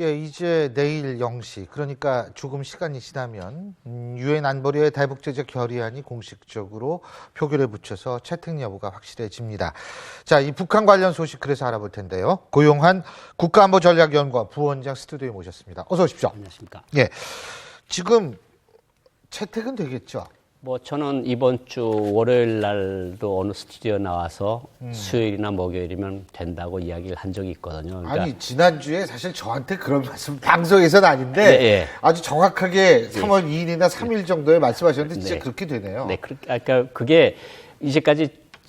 예, 이제 내일 0시, 그러니까 조금 시간이 지나면 유엔 안보리의 대북제재 결의안이 공식적으로 표결에 붙여서 채택 여부가 확실해집니다. 자, 이 북한 관련 소식 그래서 알아볼 텐데요. 고용한 국가안보전략연구원 부원장 스튜디오에 모셨습니다. 어서 오십시오. 안녕하십니까. 예, 지금 채택은 되겠죠? 저는 이번 주 월요일 날도 어느 스튜디오 나와서 수요일이나 목요일이면 된다고 이야기를 한 적이 있거든요. 그러니까 아니, 지난주에 사실 저한테 그런 말씀 방송에서는 아닌데 네, 네. 아주 정확하게 3월 2일이나 3일 정도에 말씀하셨는데 진짜 네. 그렇게 되네요. 네, 그러니까 그게 이제까지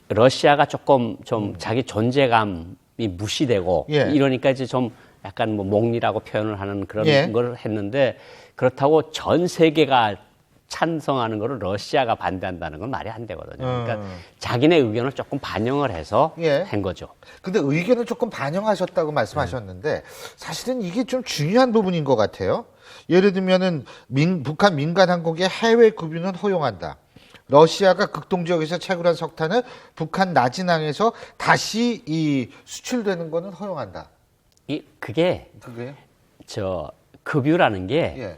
러시아가 조금 좀 자기 존재감이 무시되고 예. 이러니까 이제 좀 약간 몽리라고 표현을 하는 그런 예. 걸 했는데 그렇다고 전 세계가 찬성하는 거를 러시아가 반대한다는 건 말이 안 되거든요. 그러니까 자기네 의견을 조금 반영을 해서 예. 한 거죠. 근데 의견을 조금 반영하셨다고 말씀하셨는데 사실은 이게 좀 중요한 부분인 것 같아요. 예를 들면은 북한 민간 항공기의 해외 급유는 허용한다. 러시아가 극동 지역에서 채굴한 석탄을 북한 나진항에서 다시 이 수출되는 거는 허용한다. 그게 급유라는 게 예.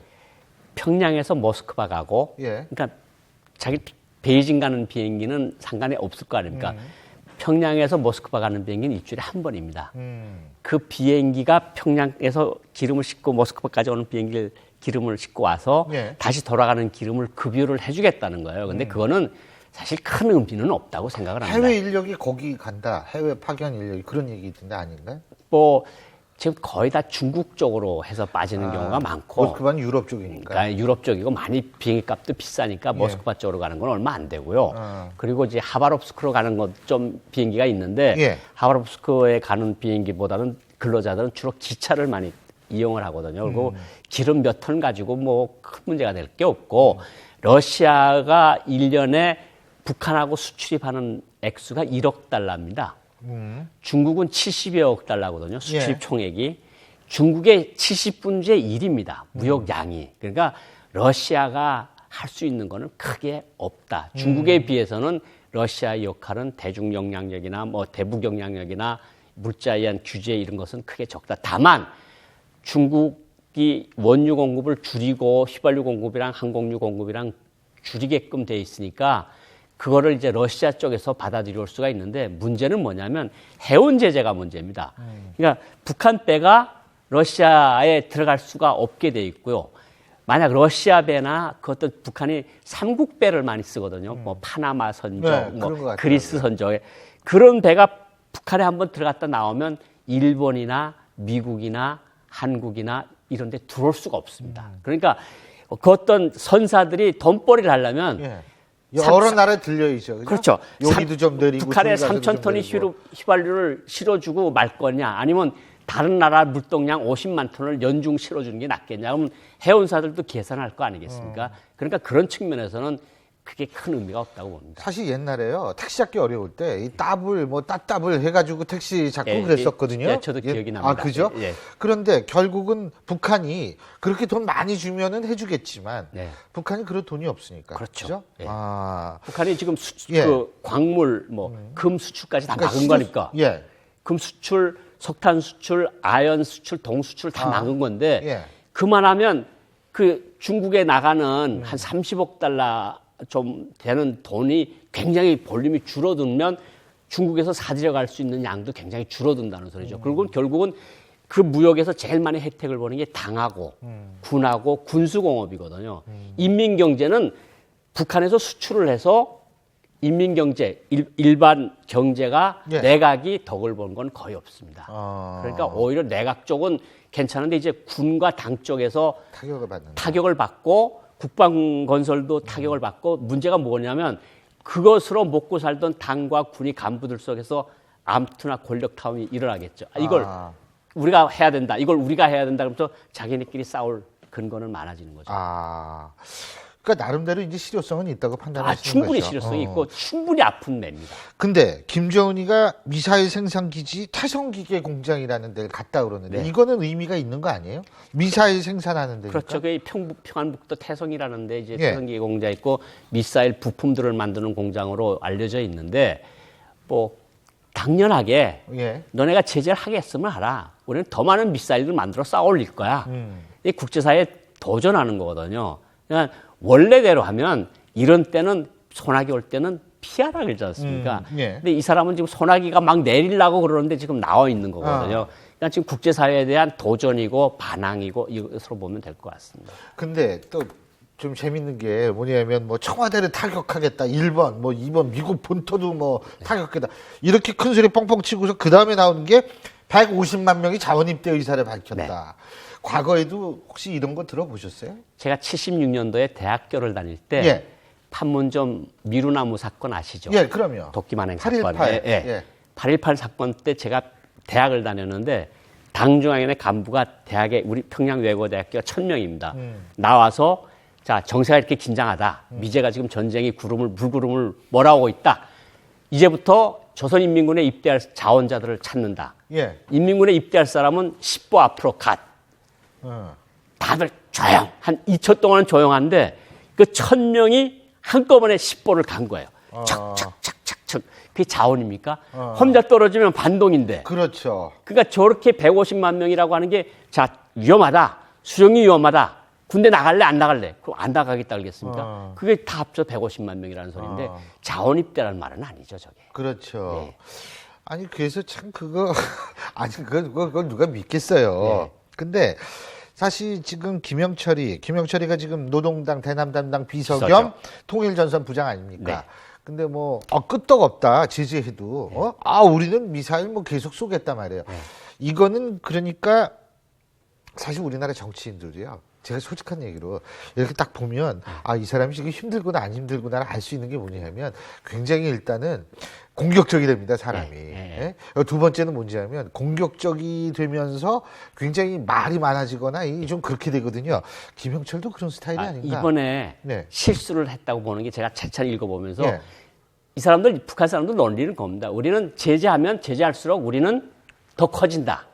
평양에서 모스크바 가고, 예. 그러니까 자기 베이징 가는 비행기는 상관이 없을 거 아닙니까? 평양에서 모스크바 가는 비행기는 일주일에 한 번입니다. 그 비행기가 평양에서 기름을 싣고 모스크바까지 오는 비행기를 기름을 싣고 와서 예. 다시 돌아가는 기름을 급유를 해주겠다는 거예요. 근데 그거는 사실 큰 의미는 없다고 생각을 합니다. 해외 인력이 거기 간다. 해외 파견 인력이 그런 얘기 있던데 아닌가요? 지금 거의 다 중국 쪽으로 해서 빠지는 경우가 많고. 모스크바는 유럽 쪽이니까. 그러니까 유럽 쪽이고 많이 비행기 값도 비싸니까 모스크바 쪽으로 가는 건 얼마 안 되고요. 그리고 이제 하바롭스크로 가는 것 좀 비행기가 있는데 예. 하바롭스크에 가는 비행기보다는 근로자들은 주로 기차를 많이 이용을 하거든요. 그리고 기름 몇 톤 가지고 큰 문제가 될 게 없고 러시아가 1년에 북한하고 수출입하는 액수가 1억 달러입니다. 중국은 70여억 달러거든요. 수출입 예. 총액이. 중국의 70분의 1입니다. 무역 양이. 그러니까 러시아가 할 수 있는 거는 크게 없다. 중국에 비해서는 러시아의 역할은 대중 영향력이나 대북 영향력이나 물자에 의한 규제 이런 것은 크게 적다. 다만 중국이 원유 공급을 줄이고 휘발유 공급이랑 항공유 공급이랑 줄이게끔 돼 있으니까 그거를 이제 러시아 쪽에서 받아들일 수가 있는데 문제는 뭐냐면 해운 제재가 문제입니다. 그러니까 북한 배가 러시아에 들어갈 수가 없게 돼 있고요. 만약 러시아 배나 그 어떤 북한이 삼국 배를 많이 쓰거든요. 파나마 선적, 네, 그리스 선적에 그런 배가 북한에 한번 들어갔다 나오면 일본이나 미국이나 한국이나 이런 데 들어올 수가 없습니다. 그러니까 그 어떤 선사들이 돈벌이를 하려면 예. 여러 나라에 들려있죠. 그렇죠. 여기도 좀 내리고 북한에 저기 가서도 3천 톤의 좀 내리고. 휘발유를 실어주고 말 거냐 아니면 다른 나라 물동량 50만 톤을 연중 실어주는 게 낫겠냐 그러면 해운사들도 계산할 거 아니겠습니까? 그러니까 그런 측면에서는 그게 큰 의미가 없다고 봅니다. 사실 옛날에요. 택시 잡기 어려울 때 이 따블 따따블 해가지고 택시 잡고 예, 그랬었거든요. 예, 저도 기억이 납니다. 아, 그죠? 예. 그런데 결국은 북한이 그렇게 돈 많이 주면은 해주겠지만 네. 북한이 그럴 돈이 없으니까. 그렇죠. 그죠? 예. 아, 북한이 지금 예. 그 광물, 금 수출까지 다 그러니까 막은 거니까. 예. 금 수출, 석탄 수출, 아연 수출, 동 수출 다 막은 건데 예. 그만하면 그 중국에 나가는 한 30억 달러 좀 되는 돈이 굉장히 볼륨이 줄어들면 중국에서 사들여갈 수 있는 양도 굉장히 줄어든다는 소리죠. 그리고 결국은 그 무역에서 제일 많이 혜택을 보는 게 당하고 군하고 군수공업이거든요. 인민경제는 북한에서 수출을 해서 인민경제, 일반 경제가 예. 내각이 덕을 본 건 거의 없습니다. 아. 그러니까 오히려 내각 쪽은 괜찮은데 이제 군과 당 쪽에서 타격을 받고 국방 건설도 타격을 받고 문제가 뭐냐면 그것으로 먹고 살던 당과 군이 간부들 속에서 암투나 권력 타움이 일어나겠죠. 이걸 우리가 해야 된다. 이걸 우리가 해야 된다. 그러면서 자기네끼리 싸울 근거는 많아지는 거죠. 아, 그러니까 나름대로 이제 실효성은 있다고 판단하시는 거죠. 충분히 실효성이 있고 충분히 아픈 맵니다. 근데 김정은이가 미사일 생산기지 태성기계 공장이라는 데를 갔다 그러는데 네. 이거는 의미가 있는 거 아니에요? 미사일 생산하는 데니까. 그렇죠. 그 평안북도 태성이라는데 이제 예. 태성기계 공장 있고 미사일 부품들을 만드는 공장으로 알려져 있는데 당연하게 예. 너네가 제재를 하겠으면 하라. 우리는 더 많은 미사일을 만들어 쌓아 올릴 거야. 이 국제사회에 도전하는 거거든요. 그러니까 원래대로 하면 이런 때는 소나기 올 때는 피하라 그러지 않습니까? 예. 근데 이 사람은 지금 소나기가 막 내리려고 그러는데 지금 나와 있는 거거든요. 그러니까 지금 국제사회에 대한 도전이고 반항이고 이것으로 보면 될 것 같습니다. 근데 또 좀 재밌는 게 뭐냐면 뭐 청와대를 타격하겠다. 1번, 뭐 2번 미국 본토도 뭐 타격하겠다. 이렇게 큰 소리 뻥뻥 치고서 그 다음에 나오는 게 150만 명이 자원 입대 의사를 밝혔다. 네. 과거에도 혹시 이런 거 들어보셨어요? 제가 76년도에 대학교를 다닐 때 예. 판문점 미루나무 사건 아시죠? 예, 그럼요. 도끼만행 8.18. 사건. 예, 예. 예. 8.18 사건 때 제가 대학을 다녔는데 당중앙위원회 간부가 대학에 우리 평양외고대학교가 1000명입니다. 나와서 자 정세가 이렇게 긴장하다. 미제가 지금 전쟁이 물구름을 몰아오고 있다. 이제부터 조선인민군에 입대할 자원자들을 찾는다. 예. 인민군에 입대할 사람은 10보 앞으로 갓. 다들 조용. 한 2초 동안은 조용한데 그 1000명이 한꺼번에 10보를 간 거예요. 척척척척척. 그게 자원입니까? 혼자 떨어지면 반동인데. 그렇죠. 그러니까 저렇게 150만 명이라고 하는 게 자 위험하다. 수령이 위험하다. 군대 나갈래 안 나갈래? 그럼 안 나가겠다 그러겠습니까? 그게 다 합쳐 150만 명이라는 소리인데 자원 입대라는 말은 아니죠, 저게. 그렇죠. 예. 아니 그래서 참 그거 아니 그걸 누가 믿겠어요. 예. 근데 사실 지금 김영철이가 지금 노동당 대남 담당 비서 비서죠. 겸 통일전선 부장 아닙니까? 네. 근데 뭐 끄떡없다 제재해도 우리는 미사일 뭐 계속 쏘겠단 말이에요. 이거는 그러니까 사실 우리나라 정치인들이요. 제가 솔직한 얘기로 이렇게 딱 보면 이 사람이 지금 힘들구나 안 힘들구나를 알 수 있는 게 뭐냐면 굉장히 일단은 공격적이 됩니다 사람이. 예? 두 번째는 뭔지하면 공격적이 되면서 굉장히 말이 많아지거나 좀 그렇게 되거든요. 김영철도 그런 스타일이 아닌가. 이번에 네. 실수를 했다고 보는 게 제가 찬찬히 읽어보면서 예. 이 사람들 북한 사람들 논리는 겁니다. 우리는 제재하면 제재할수록 우리는 더 커진다.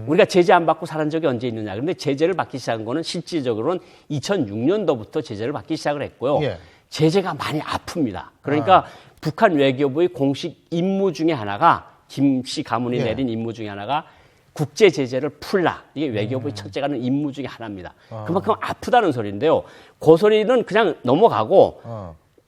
우리가 제재 안 받고 살은 적이 언제 있느냐. 그런데 제재를 받기 시작한 거는 실질적으로는 2006년도부터 제재를 받기 시작을 했고요. 예. 제재가 많이 아픕니다. 그러니까 북한 외교부의 공식 임무 중에 하나가 김씨 가문이 예. 내린 임무 중에 하나가 국제 제재를 풀라. 이게 외교부의 첫째가 하는 임무 중에 하나입니다. 그만큼 아프다는 소리인데요. 그 소리는 그냥 넘어가고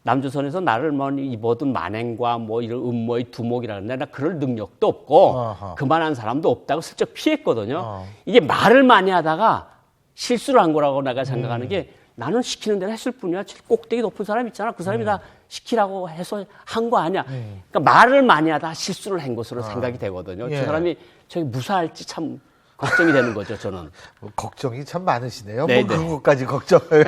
남조선에서 나를 입어둔 만행과 뭐 이런 음모의 두목이라 그러는데 나 그럴 능력도 없고 그만한 사람도 없다고 슬쩍 피했거든요. 이게 말을 많이 하다가 실수를 한 거라고 내가 생각하는 게 나는 시키는 대로 했을 뿐이야. 꼭대기 높은 사람 있잖아. 그 사람이 다 시키라고 해서 한 거 아니야. 그러니까 말을 많이 하다 실수를 한 것으로 생각이 되거든요. 예. 저 사람이 저기 무사할지 참 걱정이 되는 거죠, 저는. 걱정이 참 많으시네요. 네, 뭐 네. 그런 것까지 걱정을.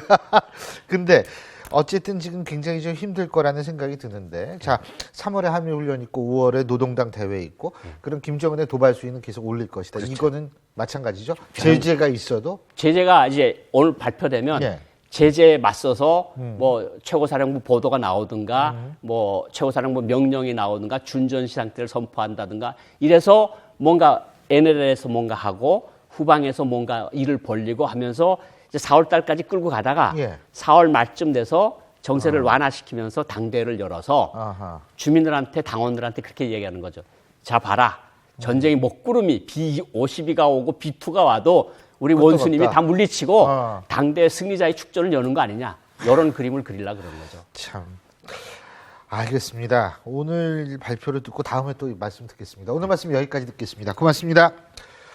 근데 어쨌든 지금 굉장히 좀 힘들 거라는 생각이 드는데 자 3월에 한미훈련 있고 5월에 노동당 대회 있고 그럼 김정은의 도발 수위는 계속 올릴 것이다. 그렇죠. 이거는 마찬가지죠. 제재가 있어도 제재가 이제 오늘 발표되면 예. 제재에 맞서서 뭐 최고사령부 보도가 나오든가 뭐 최고사령부 명령이 나오든가 준전시 상태를 선포한다든가 이래서 뭔가 NLL에서 뭔가 하고 후방에서 뭔가 일을 벌리고 하면서 이제 4월 달까지 끌고 가다가 예. 4월 말쯤 돼서 정세를 완화시키면서 당대회를 열어서 주민들한테 당원들한테 그렇게 얘기하는 거죠. 자 봐라. 전쟁이 먹구름이 B-52가 오고 B-2가 와도 우리 원수님이 없다. 다 물리치고 어. 당대 승리자의 축전을 여는 거 아니냐. 이런 그림을 그리려고 그러는 거죠. 참 알겠습니다. 오늘 발표를 듣고 다음에 또 말씀 듣겠습니다. 오늘 말씀 여기까지 듣겠습니다. 고맙습니다.